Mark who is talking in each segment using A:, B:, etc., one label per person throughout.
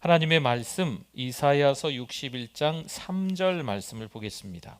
A: 하나님의 말씀 이사야서 61장 3절 말씀을 보겠습니다.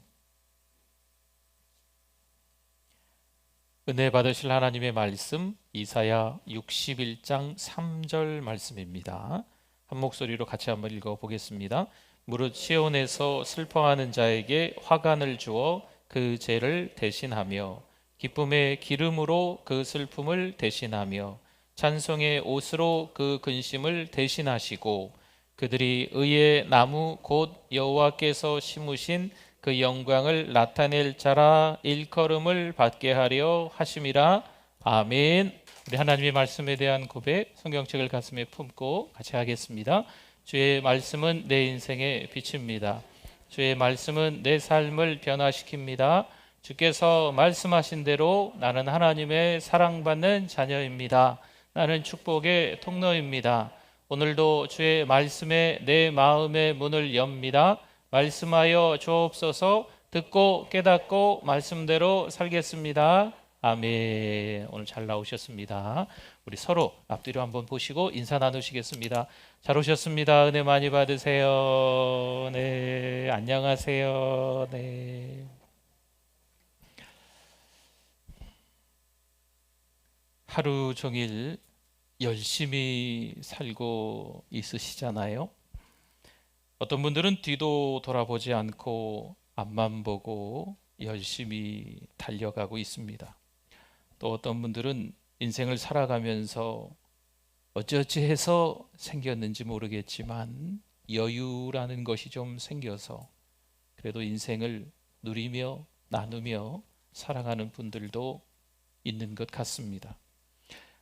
A: 은혜 받으실 하나님의 말씀 이사야 61장 3절 말씀입니다. 한 목소리로 같이 한번 읽어보겠습니다. 무릇 시온에서 슬퍼하는 자에게 화관을 주어 그 죄를 대신하며 기쁨의 기름으로 그 슬픔을 대신하며 찬송의 옷으로 그 근심을 대신하시고 그들이 의의 나무 곧 여호와께서 심으신 그 영광을 나타낼 자라 일컬음을 받게 하려 하심이라. 아멘. 우리 하나님의 말씀에 대한 고백, 성경책을 가슴에 품고 같이 하겠습니다. 주의 말씀은 내 인생의 빛입니다. 주의 말씀은 내 삶을 변화시킵니다. 주께서 말씀하신 대로 나는 하나님의 사랑받는 자녀입니다. 나는 축복의 통로입니다. 오늘도 주의 말씀에 내 마음의 문을 엽니다. 말씀하여 주옵소서. 듣고 깨닫고 말씀대로 살겠습니다. 아멘. 오늘 잘 나오셨습니다. 우리 서로 앞뒤로 한번 보시고 인사 나누시겠습니다. 잘 오셨습니다. 은혜 많이 받으세요. 네, 안녕하세요. 네. 하루 종일 열심히 살고 있으시잖아요. 어떤 분들은 뒤도 돌아보지 않고 앞만 보고 열심히 달려가고 있습니다. 또 어떤 분들은 인생을 살아가면서 어찌어찌해서 생겼는지 모르겠지만 여유라는 것이 좀 생겨서 그래도 인생을 누리며 나누며 살아가는 분들도 있는 것 같습니다.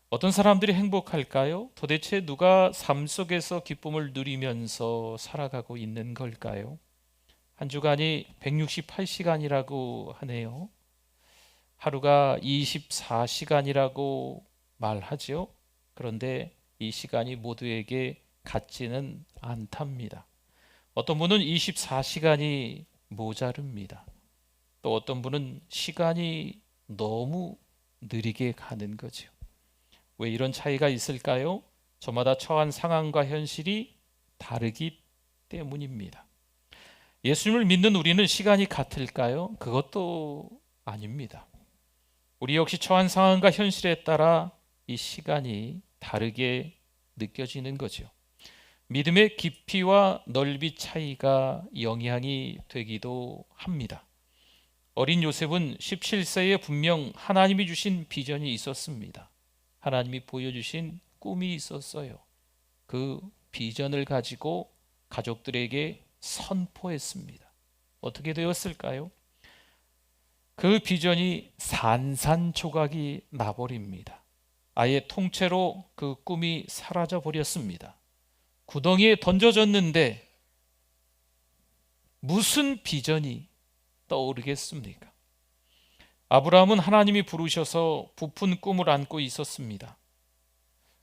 A: 어떤 사람들이 행복할까요? 도대체 누가 삶 속에서 기쁨을 누리면서 살아가고 있는 걸까요? 한 주간이 168시간이라고 하네요. 하루가 24시간이라고 말하죠. 그런데 이 시간이 모두에게 같지는 않답니다. 어떤 분은 24시간이 모자릅니다. 또 어떤 분은 시간이 너무 느리게 가는 거죠. 왜 이런 차이가 있을까요? 저마다 처한 상황과 현실이 다르기 때문입니다. 예수님을 믿는 우리는 시간이 같을까요? 그것도 아닙니다. 우리 역시 처한 상황과 현실에 따라 이 시간이 다르게 느껴지는 거죠. 믿음의 깊이와 넓이 차이가 영향이 되기도 합니다. 어린 요셉은 17세에 분명 하나님이 주신 비전이 있었습니다. 하나님이 보여주신 꿈이 있었어요. 그 비전을 가지고 가족들에게 선포했습니다. 어떻게 되었을까요? 그 비전이 산산조각이 나버립니다. 아예 통째로 그 꿈이 사라져 버렸습니다. 구덩이에 던져졌는데 무슨 비전이 떠오르겠습니까? 아브라함은 하나님이 부르셔서 부푼 꿈을 안고 있었습니다.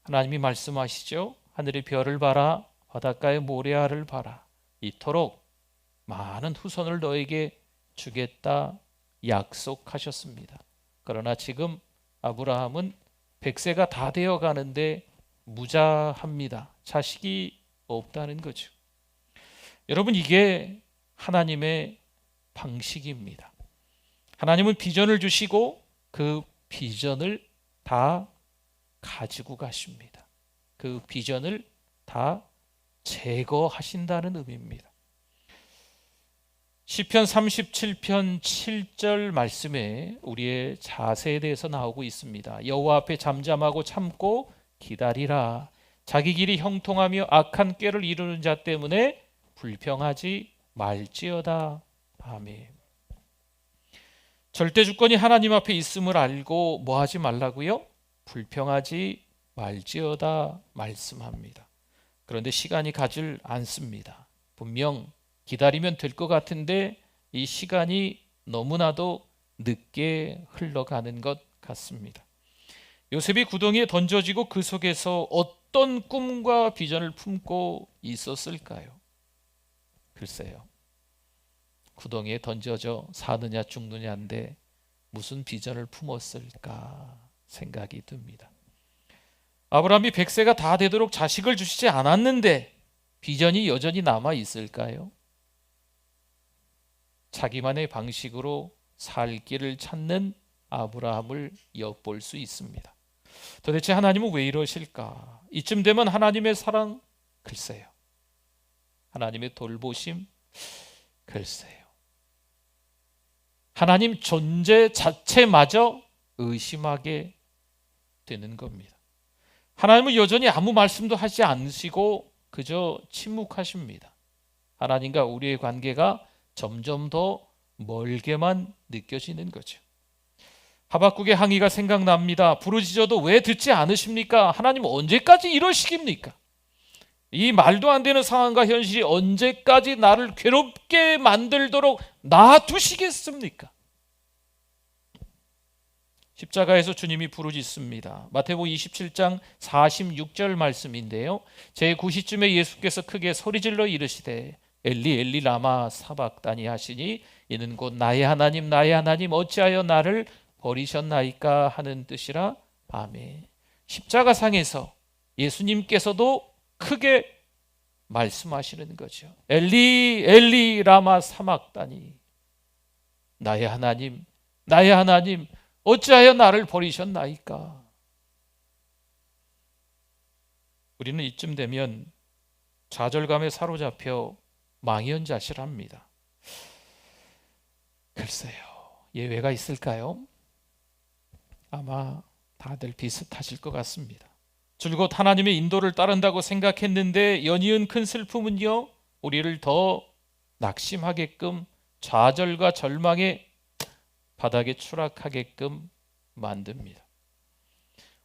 A: 하나님이 말씀하시죠. 하늘의 별을 봐라, 바닷가의 모래알을 봐라. 이토록 많은 후손을 너에게 주겠다 약속하셨습니다. 그러나 지금 아브라함은 100세가 다 되어 가는데 무자합니다. 자식이 없다는 거죠. 여러분, 이게 하나님의 방식입니다. 하나님은 비전을 주시고 그 비전을 다 가지고 가십니다. 그 비전을 다 제거하신다는 의미입니다. 시편 37편 7절 말씀에 우리의 자세에 대해서 나오고 있습니다. 여호와 앞에 잠잠하고 참고 기다리라. 자기 길이 형통하며 악한 꾀를 이루는 자 때문에 불평하지 말지어다. 아멘. 절대 주권이 하나님 앞에 있음을 알고 뭐 하지 말라고요? 불평하지 말지어다 말씀합니다. 그런데 시간이 가질 않습니다. 분명 기다리면 될 것 같은데 이 시간이 너무나도 늦게 흘러가는 것 같습니다. 요셉이 구덩이에 던져지고 그 속에서 어떤 꿈과 비전을 품고 있었을까요? 글쎄요. 구덩이에 던져져 사느냐 죽느냐인데 무슨 비전을 품었을까 생각이 듭니다. 아브라함이 100세가 다 되도록 자식을 주시지 않았는데 비전이 여전히 남아 있을까요? 자기만의 방식으로 살 길을 찾는 아브라함을 엿볼 수 있습니다. 도대체 하나님은 왜 이러실까? 이쯤 되면 하나님의 사랑, 글쎄요. 하나님의 돌보심, 글쎄요. 하나님 존재 자체마저 의심하게 되는 겁니다. 하나님은 여전히 아무 말씀도 하지 않으시고 그저 침묵하십니다. 하나님과 우리의 관계가 점점 더 멀게만 느껴지는 거죠. 하박국의 항의가 생각납니다. 부르짖어도 왜 듣지 않으십니까? 하나님 언제까지 이러시깁니까? 이 말도 안 되는 상황과 현실이 언제까지 나를 괴롭게 만들도록 놔두시겠습니까? 십자가에서 주님이 부르짖습니다. 마태복음 27장 46절 말씀인데요. 제9시쯤에 예수께서 크게 소리질러 이르시되 엘리 엘리 라마 사박다니 하시니 이는 곧 나의 하나님 어찌하여 나를 버리셨나이까 하는 뜻이라. 아멘. 십자가상에서 예수님께서도 크게 말씀하시는 거죠. 엘리 엘리 라마 사박다니, 나의 하나님 어찌하여 나를 버리셨나이까. 우리는 이쯤 되면 좌절감에 사로잡혀 망연자실합니다. 글쎄요, 예외가 있을까요? 아마 다들 비슷하실 것 같습니다. 줄곧 하나님의 인도를 따른다고 생각했는데 연이은 큰 슬픔은요, 우리를 더 낙심하게끔 좌절과 절망의 바닥에 추락하게끔 만듭니다.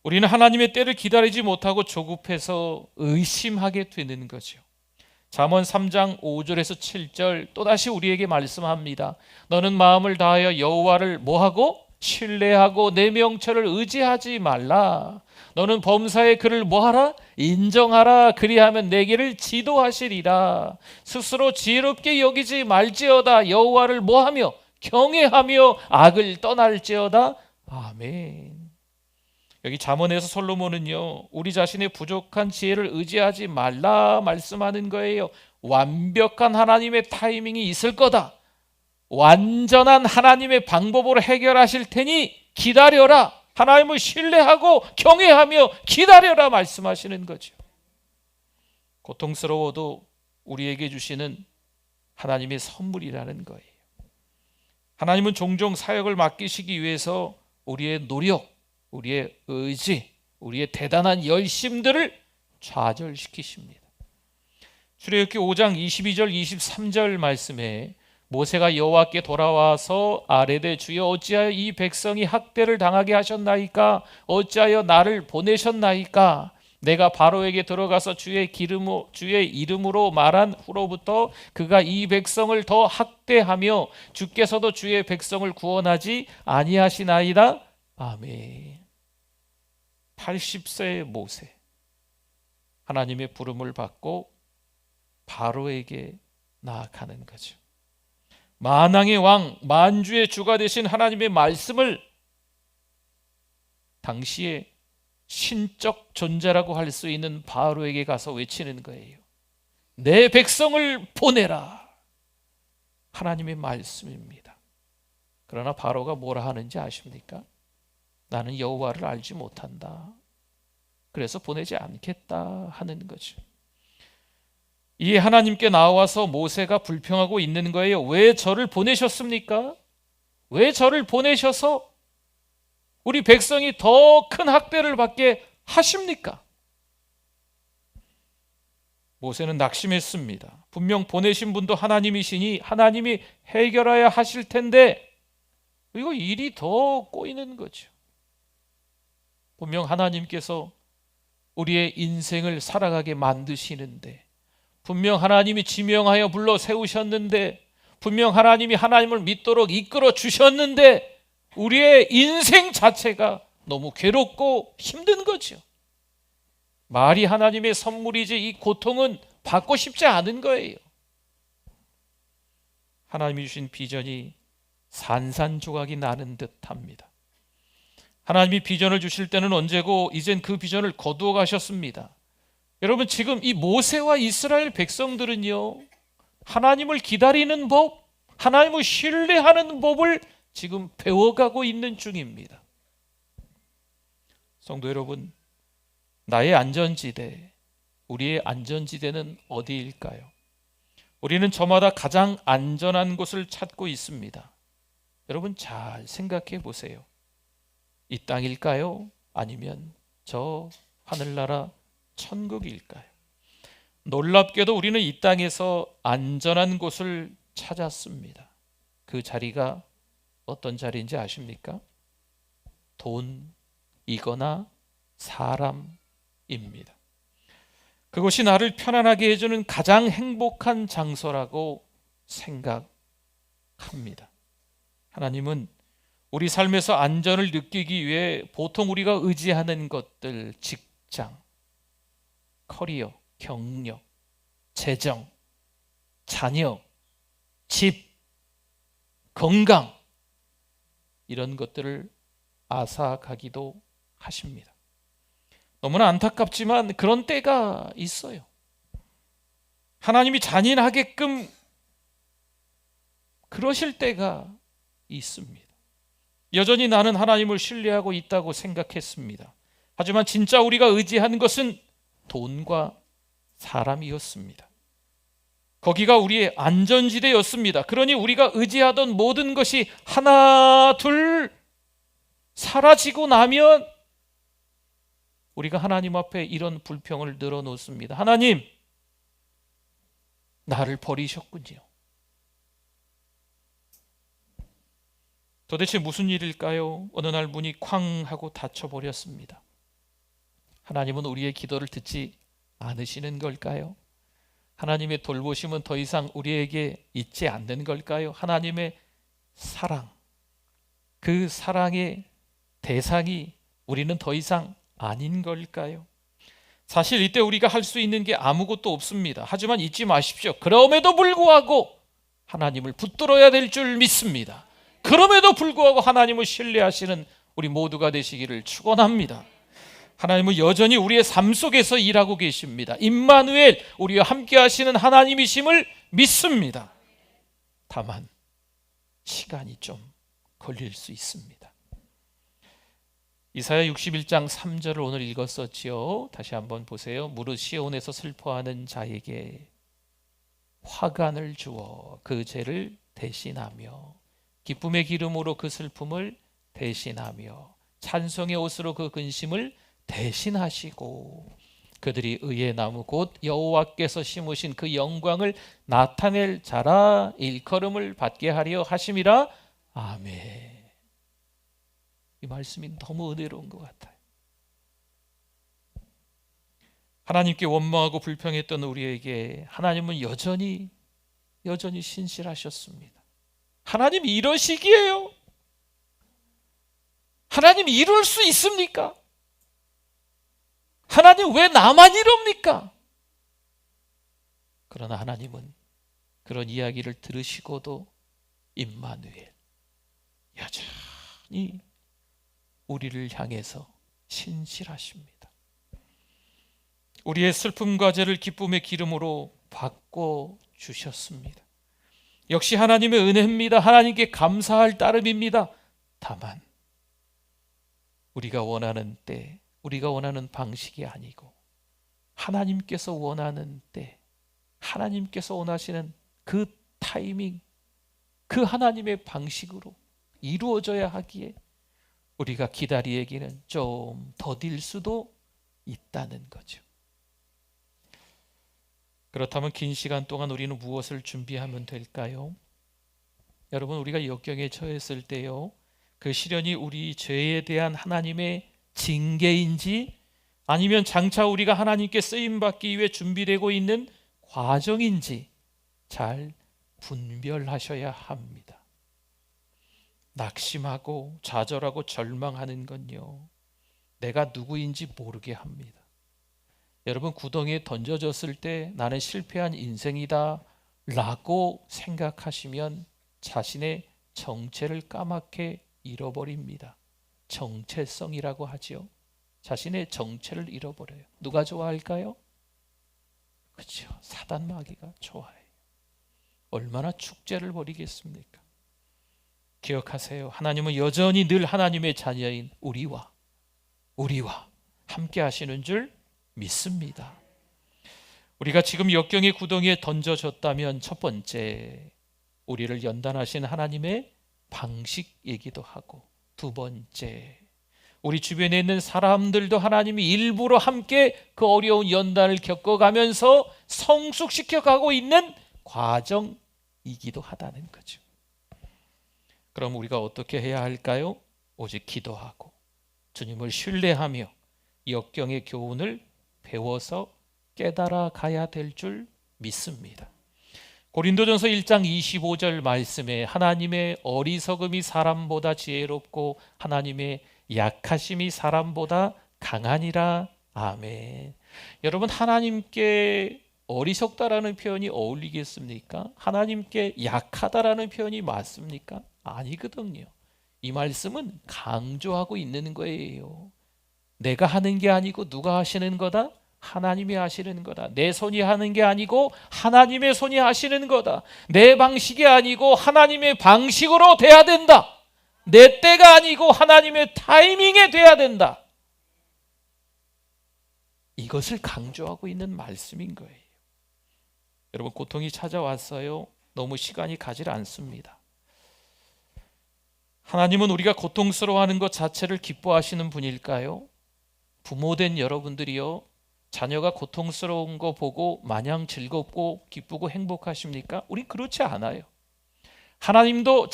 A: 우리는 하나님의 때를 기다리지 못하고 조급해서 의심하게 되는 거죠. 잠언 3장 5절에서 7절 또다시 우리에게 말씀합니다. 너는 마음을 다하여 여호와를 뭐하고? 신뢰하고 내 명철을 의지하지 말라. 너는 범사의 그를 뭐하라? 인정하라. 그리하면 내 길을 지도하시리라. 스스로 지혜롭게 여기지 말지어다. 여호와를 뭐하며? 경외하며 악을 떠날지어다. 아멘. 여기 잠언에서 솔로몬은요, 우리 자신의 부족한 지혜를 의지하지 말라 말씀하는 거예요. 완벽한 하나님의 타이밍이 있을 거다. 완전한 하나님의 방법으로 해결하실 테니 기다려라. 하나님을 신뢰하고 경외하며 기다려라 말씀하시는 거죠. 고통스러워도 우리에게 주시는 하나님의 선물이라는 거예요. 하나님은 종종 사역을 맡기시기 위해서 우리의 노력, 우리의 의지, 우리의 대단한 열심들을 좌절시키십니다. 출애굽기 5장 22절 23절 말씀에 모세가 여호와께 돌아와서 아뢰되 주여 어찌하여 이 백성이 학대를 당하게 하셨나이까? 어찌하여 나를 보내셨나이까? 내가 바로에게 들어가서 주의 이름으로 말한 후로부터 그가 이 백성을 더 학대하며 주께서도 주의 백성을 구원하지 아니하시나이다. 아멘. 80세의 모세, 하나님의 부름을 받고 바로에게 나아가는 거죠. 만왕의 왕, 만주의 주가 되신 하나님의 말씀을 당시에 신적 존재라고 할 수 있는 바로에게 가서 외치는 거예요. 내 백성을 보내라. 하나님의 말씀입니다. 그러나 바로가 뭐라 하는지 아십니까? 나는 여호와를 알지 못한다. 그래서 보내지 않겠다 하는 거죠. 이 하나님께 나와서 모세가 불평하고 있는 거예요. 왜 저를 보내셨습니까? 왜 저를 보내셔서 우리 백성이 더 큰 학대를 받게 하십니까? 모세는 낙심했습니다. 분명 보내신 분도 하나님이시니 하나님이 해결해야 하실 텐데 그리고 일이 더 꼬이는 거죠. 분명 하나님께서 우리의 인생을 살아가게 만드시는데, 분명 하나님이 지명하여 불러 세우셨는데, 분명 하나님이 하나님을 믿도록 이끌어 주셨는데 우리의 인생 자체가 너무 괴롭고 힘든 거죠. 말이 하나님의 선물이지 이 고통은 받고 싶지 않은 거예요. 하나님이 주신 비전이 산산조각이 나는 듯합니다. 하나님이 비전을 주실 때는 언제고 이젠 그 비전을 거두어 가셨습니다. 여러분, 지금 이 모세와 이스라엘 백성들은요, 하나님을 기다리는 법, 하나님을 신뢰하는 법을 지금 배워가고 있는 중입니다. 성도 여러분, 나의 안전지대, 우리의 안전지대는 어디일까요? 우리는 저마다 가장 안전한 곳을 찾고 있습니다. 여러분, 잘 생각해 보세요. 이 땅일까요? 아니면 저 하늘나라 천국일까요? 놀랍게도 우리는 이 땅에서 안전한 곳을 찾았습니다. 그 자리가 어떤 자리인지 아십니까? 돈이거나 사람입니다. 그것이 나를 편안하게 해주는 가장 행복한 장소라고 생각합니다. 하나님은 우리 삶에서 안전을 느끼기 위해 보통 우리가 의지하는 것들, 직장, 커리어, 경력, 재정, 자녀, 집, 건강, 이런 것들을 앗아가기도 하십니다. 너무나 안타깝지만 그런 때가 있어요. 하나님이 잔인하게끔 그러실 때가 있습니다. 여전히 나는 하나님을 신뢰하고 있다고 생각했습니다. 하지만 진짜 우리가 의지하는 것은 돈과 사람이었습니다. 거기가 우리의 안전지대였습니다. 그러니 우리가 의지하던 모든 것이 하나 둘 사라지고 나면 우리가 하나님 앞에 이런 불평을 늘어놓습니다. 하나님, 나를 버리셨군요. 도대체 무슨 일일까요? 어느 날 문이 쾅 하고 닫혀버렸습니다. 하나님은 우리의 기도를 듣지 않으시는 걸까요? 하나님의 돌보심은 더 이상 우리에게 있지 않는 걸까요? 하나님의 사랑, 그 사랑의 대상이 우리는 더 이상 아닌 걸까요? 사실 이때 우리가 할 수 있는 게 아무것도 없습니다. 하지만 잊지 마십시오. 그럼에도 불구하고 하나님을 붙들어야 될 줄 믿습니다. 그럼에도 불구하고 하나님을 신뢰하시는 우리 모두가 되시기를 축원합니다. 하나님은 여전히 우리의 삶 속에서 일하고 계십니다. 임마누엘, 우리와 함께 하시는 하나님이심을 믿습니다. 다만 시간이 좀 걸릴 수 있습니다. 이사야 61장 3절을 오늘 읽었었지요. 다시 한번 보세요. 무릇 시온에서 슬퍼하는 자에게 화관을 주어 그 죄를 대신하며 기쁨의 기름으로 그 슬픔을 대신하며 찬송의 옷으로 그 근심을 대신하시고 그들이 의의 나무 곧 여호와께서 심으신 그 영광을 나타낼 자라 일컬음을 받게 하려 하심이라. 아멘. 이 말씀이 너무 은혜로운 것 같아요. 하나님께 원망하고 불평했던 우리에게 하나님은 여전히 신실하셨습니다. 하나님이 이러시기에요. 하나님 이럴 수 있습니까? 하나님 왜 나만 이럽니까? 그러나 하나님은 그런 이야기를 들으시고도 임마누엘, 여전히 우리를 향해서 신실하십니다. 우리의 슬픔과 죄를 기쁨의 기름으로 바꿔 주셨습니다. 역시 하나님의 은혜입니다. 하나님께 감사할 따름입니다. 다만 우리가 원하는 때, 우리가 원하는 방식이 아니고 하나님께서 원하는 때, 하나님께서 원하시는 그 타이밍, 그 하나님의 방식으로 이루어져야 하기에 우리가 기다리기는 좀 더딜 수도 있다는 거죠. 그렇다면 긴 시간 동안 우리는 무엇을 준비하면 될까요? 여러분, 우리가 역경에 처했을 때요, 그 시련이 우리 죄에 대한 하나님의 징계인지 아니면 장차 우리가 하나님께 쓰임받기 위해 준비되고 있는 과정인지 잘 분별하셔야 합니다. 낙심하고 좌절하고 절망하는 건요, 내가 누구인지 모르게 합니다. 여러분, 구덩이에 던져졌을 때 나는 실패한 인생이다 라고 생각하시면 자신의 정체를 까맣게 잃어버립니다. 정체성이라고 하죠. 자신의 정체를 잃어버려요. 누가 좋아할까요? 그렇죠. 사단 마귀가 좋아해요. 얼마나 축제를 벌이겠습니까? 기억하세요. 하나님은 여전히 늘 하나님의 자녀인 우리와 함께 하시는 줄 믿습니다. 우리가 지금 역경의 구덩이에 던져졌다면 첫 번째, 우리를 연단하신 하나님의 방식이기도 하고, 두 번째, 우리 주변에 있는 사람들도 하나님이 일부러 함께 그 어려운 연단을 겪어가면서 성숙시켜 가고 있는 과정이기도 하다는 거죠. 그럼 우리가 어떻게 해야 할까요? 오직 기도하고 주님을 신뢰하며 역경의 교훈을 배워서 깨달아 가야 될 줄 믿습니다. 고린도전서 1장 25절 말씀에 하나님의 어리석음이 사람보다 지혜롭고 하나님의 약하심이 사람보다 강하니라. 아멘. 여러분, 하나님께 어리석다라는 표현이 어울리겠습니까? 하나님께 약하다라는 표현이 맞습니까? 아니거든요. 이 말씀은 강조하고 있는 거예요. 내가 하는 게 아니고 누가 하시는 거다? 하나님이 하시는 거다. 내 손이 하는 게 아니고 하나님의 손이 하시는 거다. 내 방식이 아니고 하나님의 방식으로 돼야 된다. 내 때가 아니고 하나님의 타이밍에 돼야 된다. 이것을 강조하고 있는 말씀인 거예요. 여러분, 고통이 찾아왔어요. 너무 시간이 가지 않습니다. 하나님은 우리가 고통스러워하는 것 자체를 기뻐하시는 분일까요? 부모된 여러분들이요, 자녀가 고통스러운 거 보고 마냥 즐겁고 기쁘고 행복하십니까? 우린 그렇지 않아요. 하나님도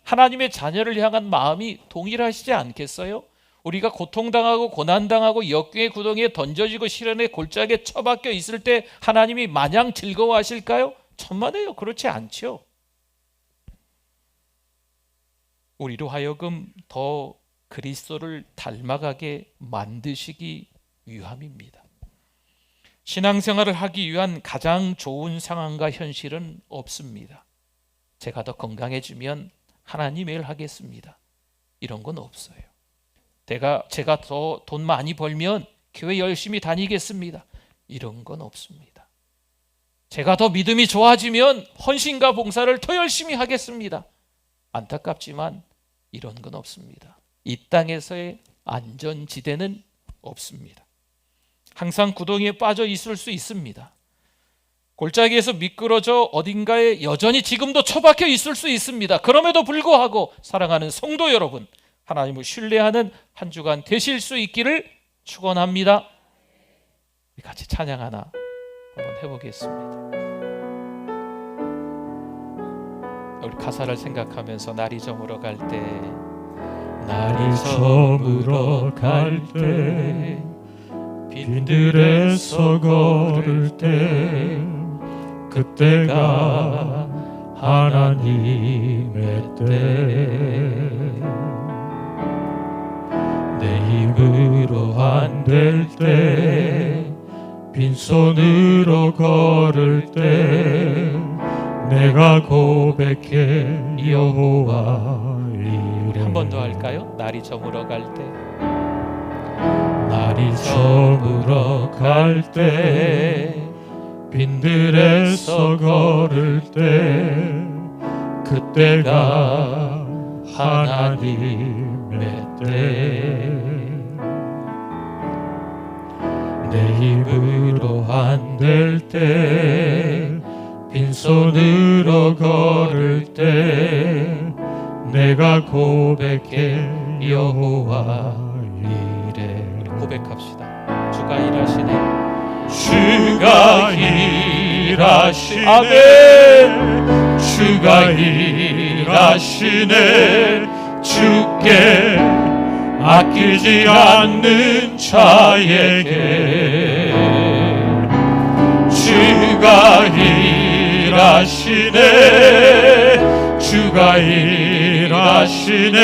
A: 하나님의 자녀를 향한 마음이 동일하시지 않겠어요? 우리가 고통당하고 고난당하고 역경의 구덩이에 던져지고 시련의 골짜기에 처박혀 있을 때 하나님이 마냥 즐거워하실까요? 천만에요. 그렇지 않죠. 우리로 하여금 더 그리스도를 닮아가게 만드시기 위함입니다. 신앙생활을 하기 위한 가장 좋은 상황과 현실은 없습니다. 제가 더 건강해지면 하나님 일 하겠습니다. 이런 건 없어요. 제가 더 돈 많이 벌면 교회 열심히 다니겠습니다. 이런 건 없습니다. 제가 더 믿음이 좋아지면 헌신과 봉사를 더 열심히 하겠습니다. 안타깝지만 이런 건 없습니다. 이 땅에서의 안전지대는 없습니다. 항상 구덩이에 빠져 있을 수 있습니다. 골짜기에서 미끄러져 어딘가에 여전히 지금도 처박혀 있을 수 있습니다. 그럼에도 불구하고 사랑하는 성도 여러분, 하나님을 신뢰하는 한 주간 되실 수 있기를 축원합니다. 같이 찬양 하나 한번 해보겠습니다. 우리 가사를 생각하면서 날이 저물어 갈 때, 날이 저물어 갈 때, 빈들에서 걸을 때, 그때가 하나님의 때, 내 힘으로 안 될 때, 빈손으로 걸을 때, 내가 고백해 여호와 이래. 한 번 더 할까요? 날이 저물어 갈 때, 날이 저물어 갈 때, 빈들에서 걸을 때, 그때가 하나님의 때, 내 힘으로 안 될 때, 빈손으로 걸을 때, 내가 고백해 여호와 이래. 우리 고백합시다. 주가 일하시네. 주가 일하시네. 아멘. 주가 일하시네. 주께 아끼지 않는 자에게 주가 일하시네. 주가 일하시네.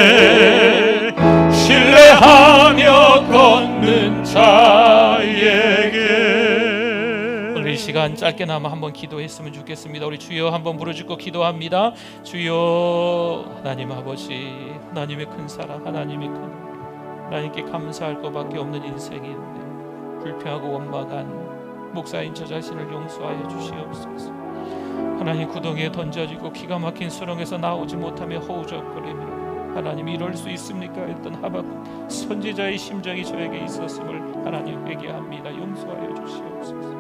A: 신뢰하며 걷는 자에게. 오늘 이 시간 짧게나마 한번 기도했으면 좋겠습니다. 우리 주여 한번 부르짖고 기도합니다. 주여, 하나님 아버지, 하나님의 큰 사랑, 하나님의 큰 하나님께 감사할 것밖에 없는 인생인데, 불평하고 원망한 목사인 저 자신을 용서하여 주시옵소서. 하나님, 구덩이에 던져지고 기가 막힌 수렁에서 나오지 못하며 허우적거리며 하나님 이럴 수 있습니까 했던 하박국 선지자의 심정이 저에게 있었음을 하나님 회개합니다. 용서하여 주시옵소서.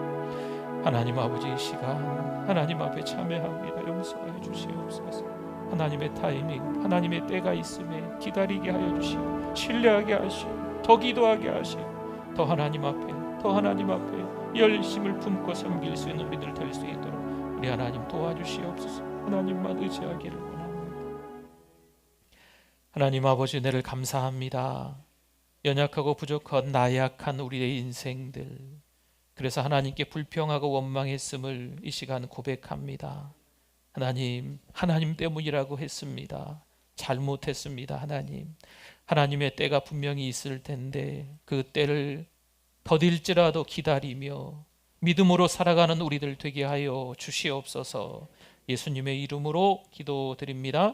A: 하나님 아버지, 이 시간 하나님 앞에 참회합니다. 용서하여 주시옵소서. 하나님의 타이밍, 하나님의 때가 있음에 기다리게 하여 주시고 신뢰하게 하시고 더 기도하게 하시고 더 하나님 앞에 열심을 품고 섬길 수 있는 우리들 될 수 있도록 우리 하나님 도와주시옵소서. 하나님만 의지하기를 원합니다. 하나님 아버지, 은혜를 감사합니다. 연약하고 부족한 나약한 우리의 인생들, 그래서 하나님께 불평하고 원망했음을 이 시간 고백합니다. 하나님 때문이라고 했습니다. 잘못했습니다. 하나님의 때가 분명히 있을 텐데 그 때를 더딜지라도 기다리며 믿음으로 살아가는 우리들 되게 하여 주시옵소서. 예수님의 이름으로 기도드립니다.